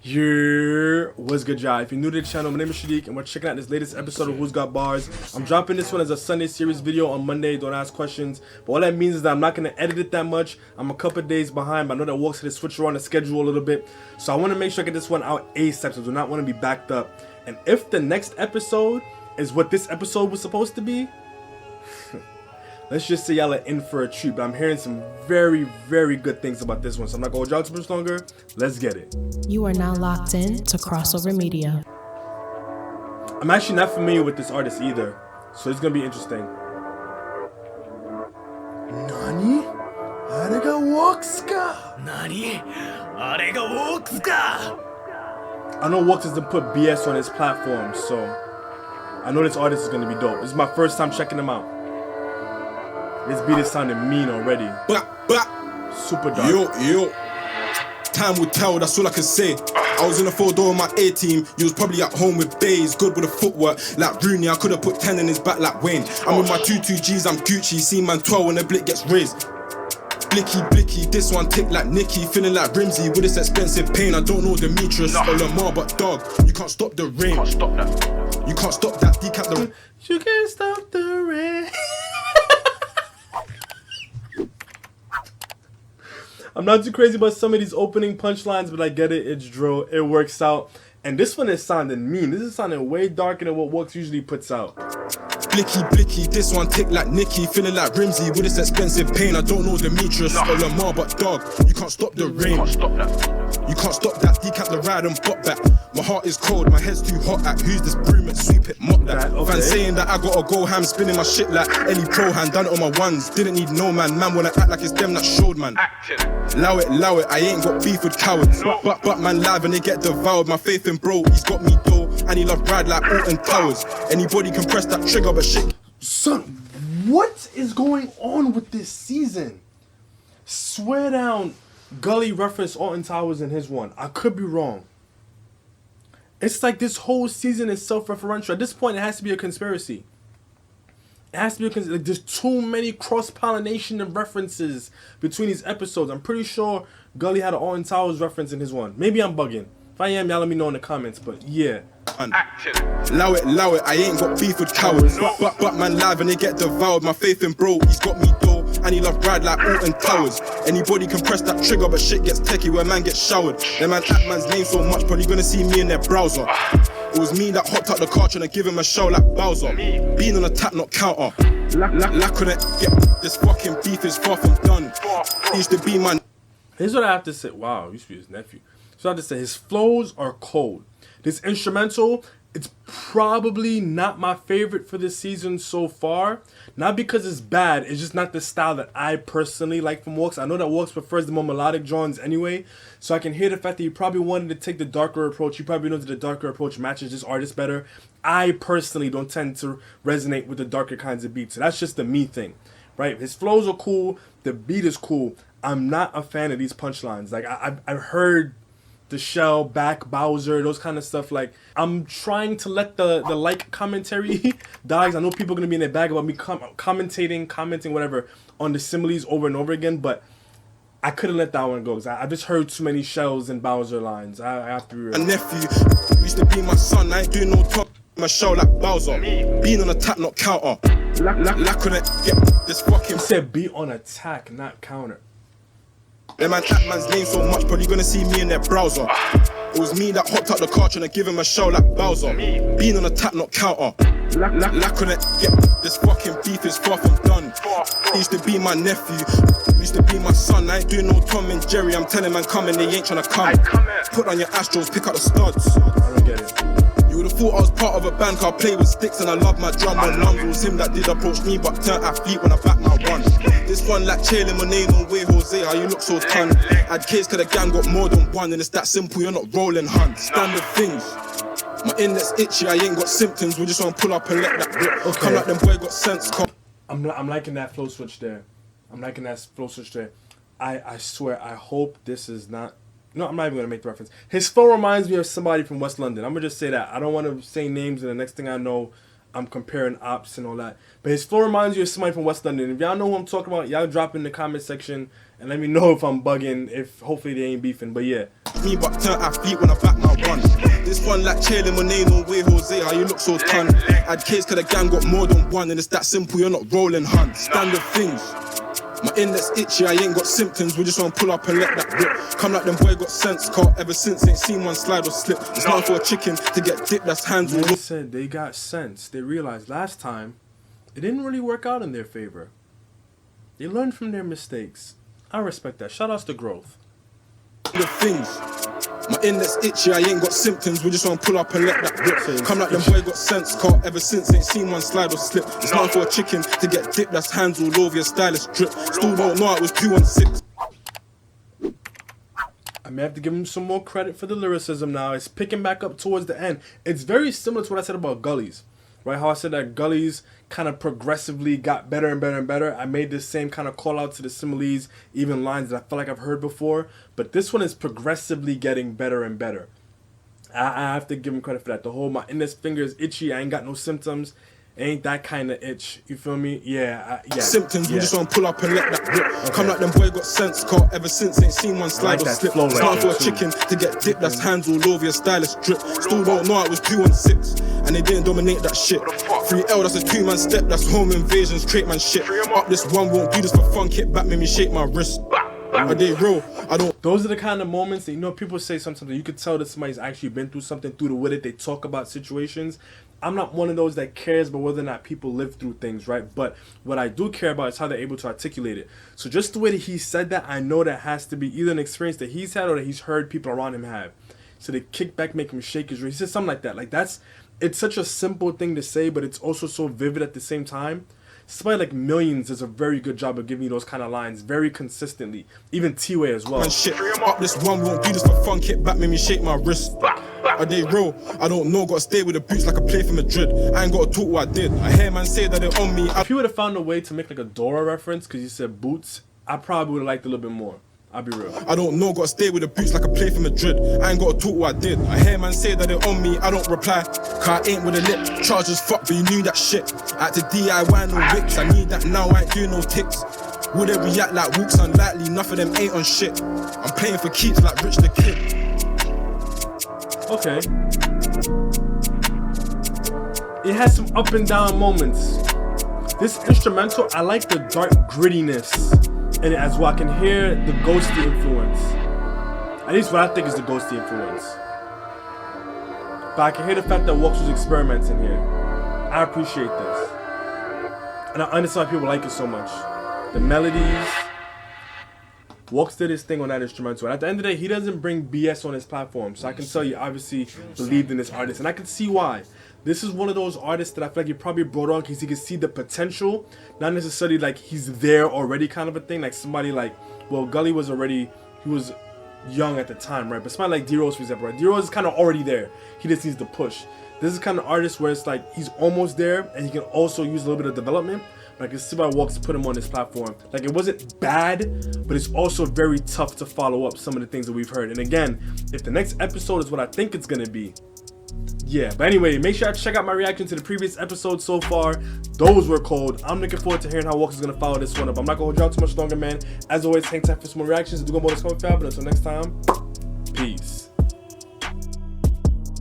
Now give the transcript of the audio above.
What's good, y'all? If you're new to the channel, my name is Shadiq, and we're checking out this latest episode of Who's Got Bars. I'm dropping this one as a Sunday series video on Monday. Don't ask questions. But all that means is that I'm not going to edit it that much. I'm a couple days behind, but I know that Walkz had to switch around the schedule a little bit. So I want to make sure I get this one out ASAP, so I do not want to be backed up. And if the next episode is what this episode was supposed to be, let's just say y'all are in for a treat. But I'm hearing some very, very good things about this one, so I'm not going to hold y'all too much longer. Let's get it. You are now locked in to KRXOVR Media. I'm actually not familiar with this artist either, so it's going to be interesting. Nani? Arega Walkz ka? Nani? Arega Walkz ka? I know Walkz doesn't put BS on his platform, so I know this artist is going to be dope. This is my first time checking him out. This beat is sounding mean already. Super dark. Yo. Time will tell, that's all I can say. I was in the 4-door with my A-team. You was probably at home with Bays, good with the footwork. Like Rooney, I could have put 10 in his back like Wayne. I'm with my 22Gs, I'm Gucci. See man 12 when the blick gets raised. Blicky, this one tick like Nicky. Feeling like Rimsey with this expensive pain. I don't know Demetrius or Lamar, but dog, you can't stop the rain. You can't stop that, decap the... You can't stop the rain. I'm not too crazy about some of these opening punchlines, but I get it. It's drill. It works out. And this one is sounding mean. This is sounding way darker than what Walkz usually puts out. Blicky, this one tick like Nicky. Feeling like Rimsey with this expensive pain. I don't know Demetrius or Lamar, but dog, you can't stop the rain. You can't stop that, decap the ride and pop back. My heart is cold, my head's too hot at. Who's this broom and sweep it, mop that. Okay. Fans saying that I gotta go ham, spinning my shit like any pro hand. Done it on my ones, didn't need no man. Man wanna act like it's them that showed man. Allow it, I ain't got beef with cowards. But man live and they get devoured. My faith in bro, he's got me though. And he love ride like Alton Towers. Anybody can press that trigger, but shit. Son, what is going on with this season? Swear down, Gully referenced Alton Towers in his one. I could be wrong. It's like this whole season is self-referential. At this point, it has to be a conspiracy. It has to be like there's too many cross-pollination of references between these episodes. I'm pretty sure Gully had an Alton Towers reference in his one. Maybe I'm bugging. If I am, y'all let me know in the comments. But yeah. Allow it, I ain't got beef with cowards. But man live and they get devoured. My faith in bro, he's got me though. And he love ride like Alton Towers. Anybody can press that trigger, but shit gets techie where man gets showered. Them man act man's name so much, probably gonna see me in their browser. It was me that hopped up the car trying to give him a show like Bowser. Being on a tap, not counter. Lack on it, yeah, this fucking beef is far from done. He used to be my... Here's what I have to say. Wow, he used to be his nephew. So I have to say, his flows are cold. This instrumental, it's probably not my favorite for this season so far. Not because it's bad, it's just not the style that I personally like from Walkz. I know that Walkz prefers the more melodic drawings anyway, so I can hear the fact that he probably wanted to take the darker approach. He probably knows that the darker approach matches this artist better. I personally don't tend to resonate with the darker kinds of beats, so that's just the me thing, right? His flows are cool, the beat is cool. I'm not a fan of these punchlines. Like, I've heard the Shell, Back, Bowser, those kind of stuff. Like, I'm trying to let the like commentary die. I know people are going to be in their bag about me commenting, whatever, on the similes over and over again, but I couldn't let that one go. I just heard too many Shells and Bowser lines. I have to be real. A nephew used to be my son, I ain't doing no talk. My show like Bowser. Being on attack, not counter. Lack on it, yeah, this fucking... He said be on attack, not counter. Them man act man's name so much, probably gonna see me in their browser. It was me that hopped up the car trying to give him a show like Bowser. Being on a tap, not counter. Lack on it, yeah, this fucking beef is far from done. He used to be my nephew, used to be my son. I ain't doing no Tom and Jerry, I'm telling man coming, they ain't trying to come. Put on your Astros, pick up the studs. I don't get it. You would've thought I was part of a band, car play with sticks and I love my drum and lungs. It was him that did approach me, but turned athlete when I back my one. This one like chailing my name on way, Jose, how you look so ton. Had case cause the gang got more than one, and it's that simple, you're not rolling hun. Standard things. My inlet's itchy, I ain't got symptoms, we just wanna pull up and let that rip. Okay. Come like them boy got sense, come. I'm liking that flow switch there. I swear, I hope this is not... No, I'm not even going to make the reference. His flow reminds me of somebody from West London. I'm going to just say that. I don't want to say names, and the next thing I know, I'm comparing ops and all that. But his flow reminds you of somebody from West London. If y'all know who I'm talking about, y'all drop in the comment section and let me know if I'm bugging, if hopefully they ain't beefing. But yeah. Me but turn athlete when I back my one. This one like Chaylin when ain't no way Jose, how you look so ton. Had kids cause the gang got more than one, and it's that simple, you're not rolling hunt. Standard things. My index itchy, I ain't got symptoms. We just wanna pull up and let that rip. Come like them boy got sense, car ever since ain't seen one slide or slip. It's not for a chicken to get dipped, that's hands all. They said they got sense. They realized last time it didn't really work out in their favor. They learned from their mistakes. I respect that. Shout outs to growth. The things. My index itchy, I ain't got symptoms. We just wanna pull up and let that rip. Come like them boy got sense, car ever since ain't seen one slide or slip. It's not for a chicken to get dipped, that's hands all over your stylus drip. Still don't know it was 216. I may have to give him some more credit for the lyricism now. It's picking back up towards the end. It's very similar to what I said about Gullies. Right, how I said that Gullies kind of progressively got better and better and better. I made this same kind of call out to the similes, even lines that I feel like I've heard before. But this one is progressively getting better and better. I have to give him credit for that. The whole my index finger is itchy. I ain't got no symptoms. Ain't that kind of itch. You feel me? Yeah. Symptoms, we just wanna pull up and let that rip. Okay. Come like them boy got sense, car ever since ain't seen one slide or slip. It's not for a chicken to get dipped, that's hands all over your stylus drip. Still don't know it was 216, and they didn't dominate that shit. 3L, that's a 2-man step, that's home invasions, trait man shit. Up this one, won't do this for fun, kick back, make me shake my wrist. Are they real? I don't. Those are the kind of moments that, you know, people say something, you could tell that somebody's actually been through something, through the way that they talk about situations. I'm not one of those that cares about whether or not people live through things, right? But what I do care about is how they're able to articulate it. So just the way that he said that, I know that has to be either an experience that he's had or that he's heard people around him have. So they kick back, make him shake his wrist. He said something like that. Like it's such a simple thing to say, but it's also so vivid at the same time. Somebody like Millions does a very good job of giving you those kind of lines very consistently. Even T-Way as well. Man, shit. Up this one, won't do this for fun, kick back, make me shake my wrist. Are they real? I don't know, gotta stay with the boots like I play for Madrid. I ain't gotta talk what I did. I hear man say that they're on me. If he would have found a way to make like a Dora reference, because he said boots, I probably would have liked it a little bit more. I'll be real. I don't know, gotta stay with the boots like I play for Madrid. I ain't gotta talk what I did. I hear man say that they're on me, I don't reply. Cause I ain't with a lip. Charges fuck, but you knew that shit. I had to DIY no Wix, I need that now, I ain't doing no ticks. Would they react like Walkz? Unlikely, enough of them ain't on shit. I'm playing for keeps like Rich the Kid. Okay. It has some up and down moments. This instrumental, I like the dark grittiness. And as well, I can hear the ghosty influence. At least what I think is the ghosty influence. But I can hear the fact that Walkz was experimenting here. I appreciate this. And I understand why people like it so much. The melodies. Walkz did his thing on that instrumental. And at the end of the day, he doesn't bring BS on his platform. So I can tell you, obviously, believed in this artist. And I can see why. This is one of those artists that I feel like he probably brought on because he could see the potential. Not necessarily like he's there already kind of a thing. Like somebody like, well, Gully was already, he was young at the time, right? But somebody like D-Rose, for example, right? D-Rose is kind of already there. He just needs to push. This is the kind of artist where it's like he's almost there and he can also use a little bit of development. But I can see why Walkz put him on this platform. Like it wasn't bad, but it's also very tough to follow up some of the things that we've heard. And again, if the next episode is what I think it's going to be, yeah, but anyway, make sure I check out my reaction to the previous episodes so far. Those were cold. I'm looking forward to hearing how Walkz is going to follow this one up. I'm not going to hold you out too much longer, man. As always, hang tight for some more reactions. Do go bonus comment, but until next time, peace.